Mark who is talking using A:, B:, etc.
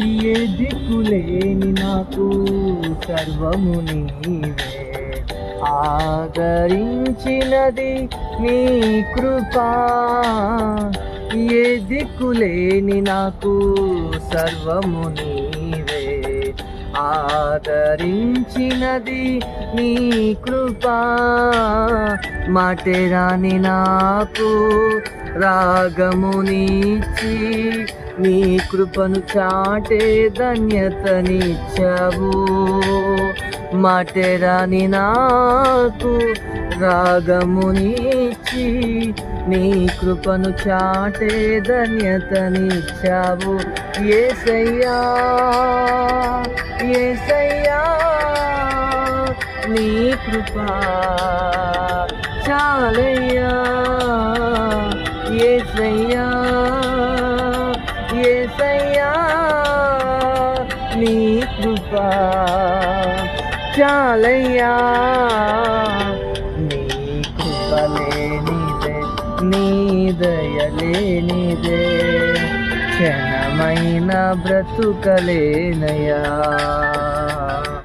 A: ఏ దిక్కులేని నాకు సర్వము నీవే, ఆదరించినది నీ కృపా. ఏ దిక్కులేని నాకు సర్వము నీవే, ఆదరించినది నీ కృపా. మాటేరాని నాకు రాగమునిచ్చి నీ కృపను చాటే ధన్యతనిచ్చావు. మాటేరాని నాకు రాగమునిచ్చి నీ కృపను చాటే ధన్యతనిచ్చావు. యేసయ్యా యేసయ్యా నీ కృపా చాలయ్యా. యేసయ్యా యేసయ్యా నీ కృపా చాలయ్యా. నీ కృప లేనిదే, నీ దయ లేనిదే క్షణమైన బ్రతుకలేనయా.